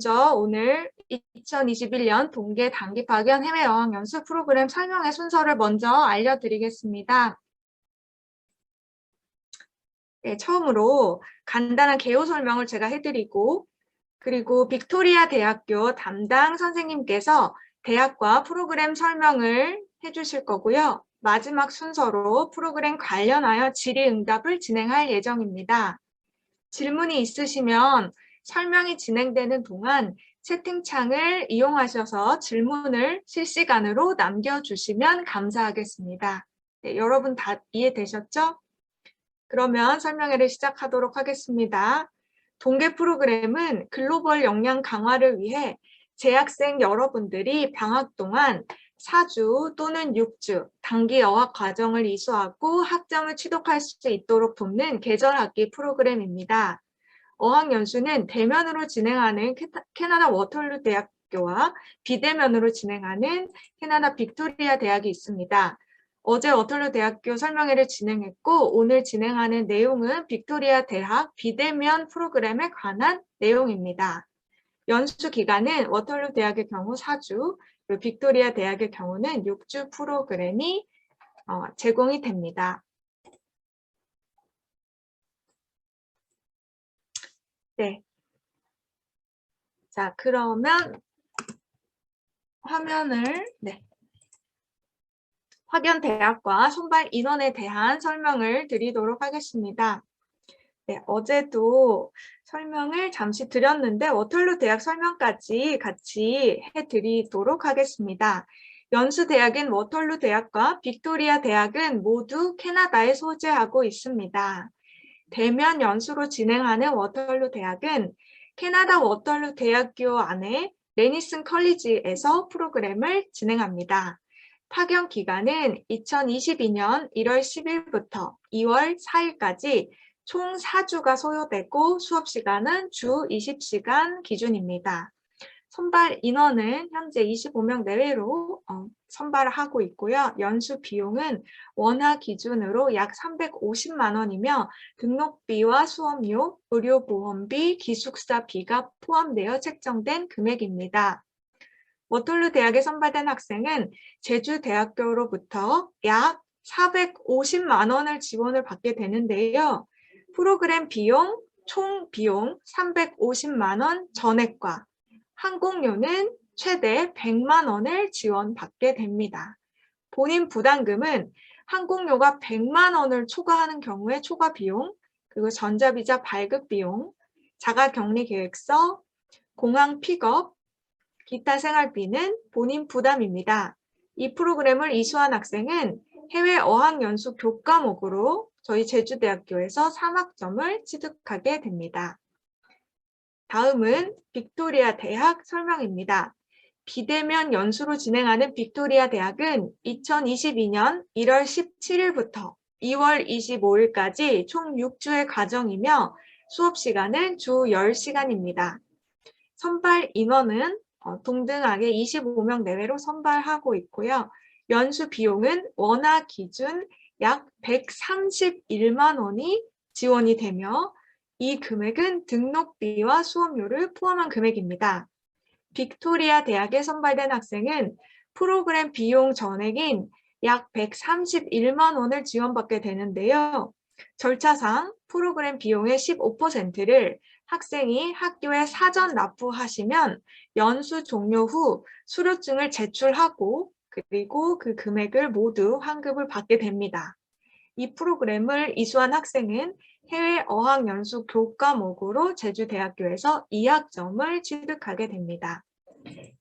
먼저 오늘 2021년 동계 단기 파견 해외 어학연수 프로그램 설명의 순서를 먼저 알려드리겠습니다. 네, 처음으로 간단한 개요 설명을 제가 해드리고, 그리고 빅토리아 대학교 담당 선생님께서 대학과 프로그램 설명을 해주실 거고요. 마지막 순서로 프로그램 관련하여 질의응답을 진행할 예정입니다. 질문이 있으시면 설명이 진행되는 동안 채팅창을 이용하셔서 질문을 실시간으로 남겨주시면 감사하겠습니다. 네, 여러분 다 이해되셨죠? 그러면 설명회를 시작하도록 하겠습니다. 동계 프로그램은 글로벌 역량 강화를 위해 재학생 여러분들이 방학 동안 4주 또는 6주 단기 어학 과정을 이수하고 학점을 취득할 수 있도록 돕는 계절학기 프로그램입니다. 어학연수는 대면으로 진행하는 캐나다 워털루 대학교와 비대면으로 진행하는 캐나다 빅토리아 대학이 있습니다. 어제 워털루 대학교 설명회를 진행했고 오늘 진행하는 내용은 빅토리아 대학 비대면 프로그램에 관한 내용입니다. 연수 기간은 워털루 대학의 경우 4주, 그리고 빅토리아 대학의 경우는 6주 프로그램이 제공이 됩니다. 네. 자, 그러면 화면을, 학연 대학과 선발 인원에 대한 설명을 드리도록 하겠습니다. 네, 어제도 설명을 잠시 드렸는데 워털루 대학 설명까지 같이 해드리도록 하겠습니다. 연수 대학인 워털루 대학과 빅토리아 대학은 모두 캐나다에 소재하고 있습니다. 대면 연수로 진행하는 워털루 대학은 캐나다 워털루 대학교 안에 레니슨 컬리지에서 프로그램을 진행합니다. 파견 기간은 2022년 1월 10일부터 2월 4일까지 총 4주가 소요되고 수업 시간은 주 20시간 기준입니다. 선발 인원은 현재 25명 내외로 선발을 하고 있고요. 연수 비용은 원화 기준으로 약 350만 원이며 등록비와 수업료, 의료보험비, 기숙사비가 포함되어 책정된 금액입니다. 워털루 대학에 선발된 학생은 제주대학교로부터 약 450만 원을 지원을 받게 되는데요. 프로그램 비용, 총 비용 350만 원 전액과 항공료는 최대 100만 원을 지원받게 됩니다. 본인 부담금은 항공료가 100만 원을 초과하는 경우에 초과 비용, 그리고 전자비자 발급 비용, 자가격리 계획서, 공항 픽업, 기타 생활비는 본인 부담입니다. 이 프로그램을 이수한 학생은 해외 어학연수 교과목으로 저희 제주대학교에서 3학점을 취득하게 됩니다. 다음은 빅토리아 대학 설명입니다. 비대면 연수로 진행하는 빅토리아 대학은 2022년 1월 17일부터 2월 25일까지 총 6주의 과정이며 수업 시간은 주 10시간입니다. 선발 인원은 동등하게 25명 내외로 선발하고 있고요. 연수 비용은 원화 기준 약 131만 원이 지원이 되며 이 금액은 등록비와 수업료를 포함한 금액입니다. 빅토리아 대학에 선발된 학생은 프로그램 비용 전액인 약 131만 원을 지원받게 되는데요. 절차상 프로그램 비용의 15%를 학생이 학교에 사전 납부하시면 연수 종료 후 수료증을 제출하고 그리고 그 금액을 모두 환급을 받게 됩니다. 이 프로그램을 이수한 학생은 해외 어학연수 교과목으로 제주대학교에서 2학점을 취득하게 됩니다.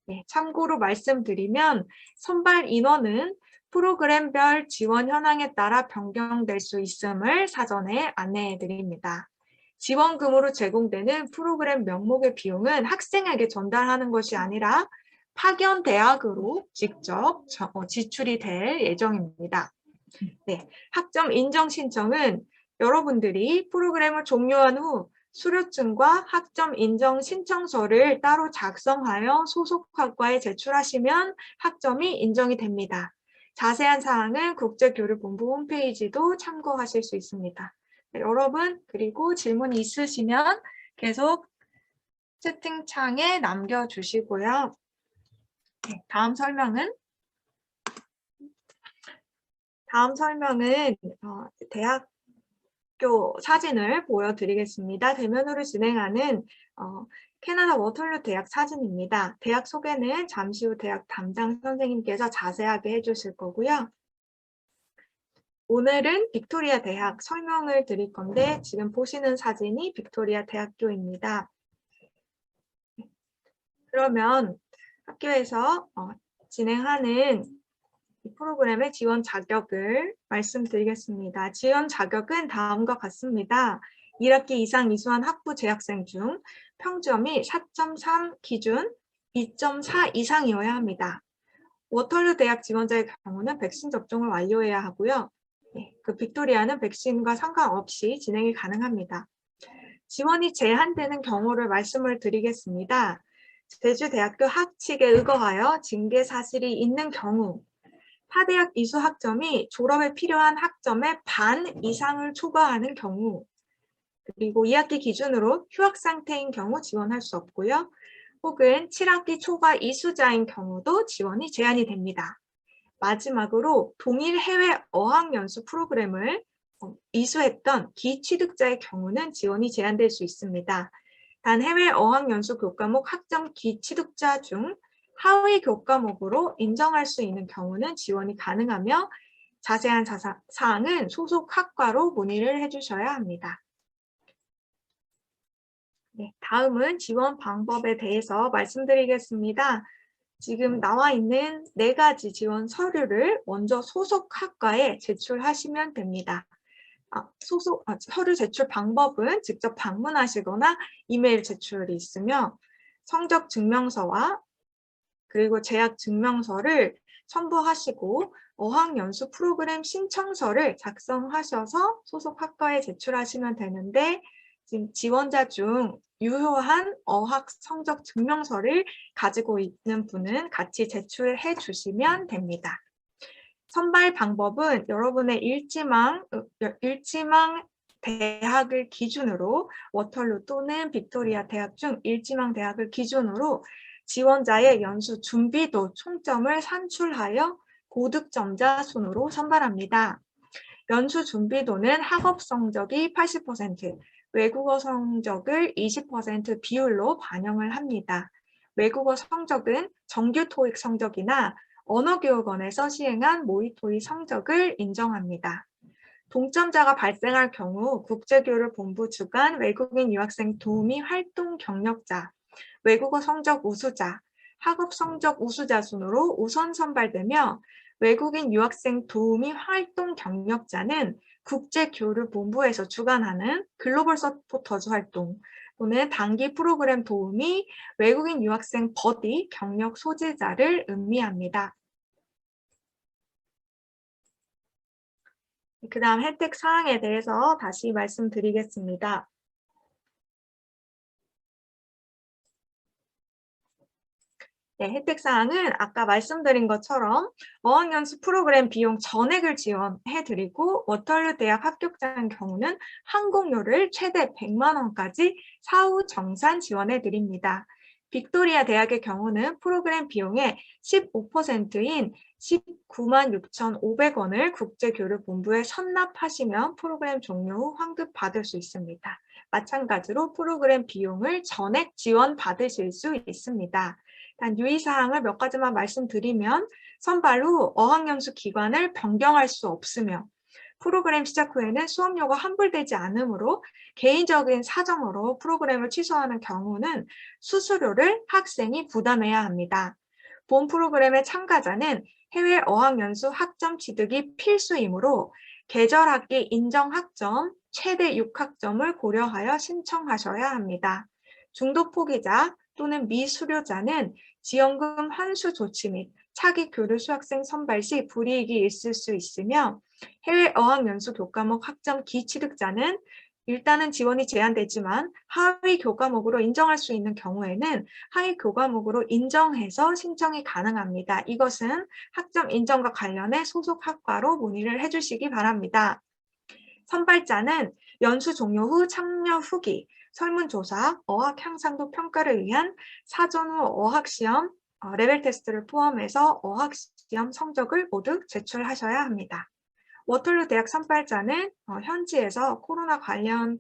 네, 참고로 말씀드리면 선발 인원은 프로그램별 지원 현황에 따라 변경될 수 있음을 사전에 안내해 드립니다. 지원금으로 제공되는 프로그램 명목의 비용은 학생에게 전달하는 것이 아니라 파견 대학으로 직접 지출이 될 예정입니다. 네, 학점 인정 신청은 여러분들이 프로그램을 종료한 후 수료증과 학점 인정 신청서를 따로 작성하여 소속 학과에 제출하시면 학점이 인정이 됩니다. 자세한 사항은 국제교류본부 홈페이지도 참고하실 수 있습니다. 네, 여러분, 그리고 질문이 있으시면 계속 채팅창에 남겨주시고요. 네, 다음 설명은 대학교 사진을 보여드리겠습니다. 대면으로 진행하는 캐나다 워털루 대학 사진입니다. 대학 소개는 잠시 후 대학 담당 선생님께서 자세하게 해주실 거고요. 오늘은 빅토리아 대학 설명을 드릴 건데 지금 보시는 사진이 빅토리아 대학교입니다. 그러면 학교에서 진행하는 이 프로그램의 지원 자격을 말씀드리겠습니다. 지원 자격은 다음과 같습니다. 1학기 이상 이수한 학부 재학생 중 평점이 4.3 기준 2.4 이상이어야 합니다. 워털루 대학 지원자의 경우는 백신 접종을 완료해야 하고요. 그 빅토리아는 백신과 상관없이 진행이 가능합니다. 지원이 제한되는 경우를 말씀을 드리겠습니다. 제주대학교 학칙에 의거하여 징계 사실이 있는 경우, 타대학 이수 학점이 졸업에 필요한 학점의 반 이상을 초과하는 경우, 그리고 2학기 기준으로 휴학 상태인 경우 지원할 수 없고요. 혹은 7학기 초과 이수자인 경우도 지원이 제한이 됩니다. 마지막으로 동일 해외 어학연수 프로그램을 이수했던 기취득자의 경우는 지원이 제한될 수 있습니다. 단 해외 어학연수 교과목 학점 기취득자 중 하위 교과목으로 인정할 수 있는 경우는 지원이 가능하며 자세한 사항은 소속 학과로 문의를 해주셔야 합니다. 네, 다음은 지원 방법에 대해서 말씀드리겠습니다. 지금 나와 있는 4가지 지원 서류를 먼저 소속 학과에 제출하시면 됩니다. 서류 제출 방법은 직접 방문하시거나 이메일 제출이 있으며 성적 증명서와 그리고 재학 증명서를 첨부하시고 어학연수 프로그램 신청서를 작성하셔서 소속 학과에 제출하시면 되는데 지금 지원자 중 유효한 어학 성적 증명서를 가지고 있는 분은 같이 제출해 주시면 됩니다. 선발 방법은 여러분의 일지망 대학을 기준으로 워털루 또는 빅토리아 대학 중 일지망 대학을 기준으로 지원자의 연수 준비도 총점을 산출하여 고득점자 순으로 선발합니다. 연수 준비도는 학업 성적이 80%, 외국어 성적을 20% 비율로 반영을 합니다. 외국어 성적은 정규 토익 성적이나 언어교육원에서 시행한 모의 토익 성적을 인정합니다. 동점자가 발생할 경우 국제교류본부 주관 외국인 유학생 도우미 활동 경력자, 외국어 성적 우수자, 학업 성적 우수자 순으로 우선 선발되며 외국인 유학생 도우미 활동 경력자는 국제교류본부에서 주관하는 글로벌 서포터즈 활동 또는 단기 프로그램 도우미 외국인 유학생 버디 경력 소지자를 의미합니다. 그 다음 혜택 사항에 대해서 다시 말씀드리겠습니다. 네, 혜택 사항은 아까 말씀드린 것처럼 어학연수 프로그램 비용 전액을 지원해드리고 워털루 대학 합격자인 경우는 항공료를 최대 100만 원까지 사후 정산 지원해드립니다. 빅토리아 대학의 경우는 프로그램 비용의 15%인 19만 6,500원을 국제교류본부에 선납하시면 프로그램 종료 후 환급받을 수 있습니다. 마찬가지로 프로그램 비용을 전액 지원받으실 수 있습니다. 단 유의사항을 몇 가지만 말씀드리면 선발 후 어학연수 기관을 변경할 수 없으며 프로그램 시작 후에는 수업료가 환불되지 않으므로 개인적인 사정으로 프로그램을 취소하는 경우는 수수료를 학생이 부담해야 합니다. 본 프로그램의 참가자는 해외 어학연수 학점 취득이 필수이므로 계절학기 인정 학점 최대 6학점을 고려하여 신청하셔야 합니다. 중도 포기자 또는 미수료자는 지원금 환수 조치 및 차기 교류 수학생 선발 시 불이익이 있을 수 있으며 해외 어학연수 교과목 학점 기취득자는 일단은 지원이 제한되지만 하위 교과목으로 인정할 수 있는 경우에는 하위 교과목으로 인정해서 신청이 가능합니다. 이것은 학점 인정과 관련해 소속 학과로 문의를 해주시기 바랍니다. 선발자는 연수 종료 후 참여 후기 설문조사, 어학 향상도 평가를 위한 사전 후 어학시험, 레벨 테스트를 포함해서 어학시험 성적을 모두 제출하셔야 합니다. 워털루 대학 선발자는 현지에서 코로나 관련돼서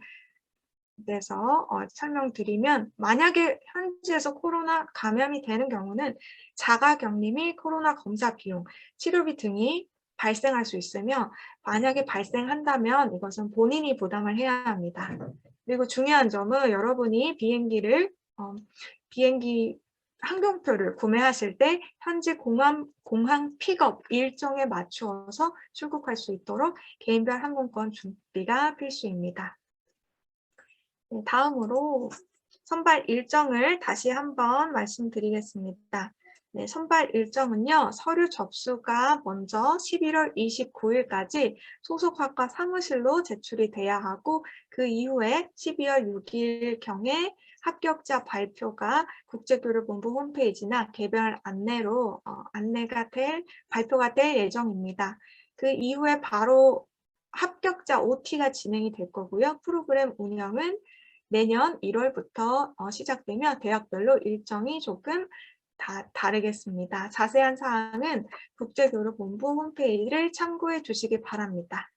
설명드리면, 만약에 현지에서 코로나 감염이 되는 경우는 자가격리 및 코로나 검사 비용, 치료비 등이 발생할 수 있으며, 만약에 발생한다면 이것은 본인이 부담을 해야 합니다. 그리고 중요한 점은 여러분이 비행기 항공표를 구매하실 때 현지 공항 픽업 일정에 맞추어서 출국할 수 있도록 개인별 항공권 준비가 필수입니다. 네, 다음으로 선발 일정을 다시 한번 말씀드리겠습니다. 네, 선발 일정은요, 서류 접수가 먼저 11월 29일까지 소속 학과 사무실로 제출이 돼야 하고, 그 이후에 12월 6일경에 합격자 발표가 국제교류본부 홈페이지나 개별 안내로 발표가 될 예정입니다. 그 이후에 바로 합격자 OT가 진행이 될 거고요. 프로그램 운영은 내년 1월부터 시작되며 대학별로 일정이 조금 다르겠습니다. 자세한 사항은 국제교류본부 홈페이지를 참고해 주시기 바랍니다.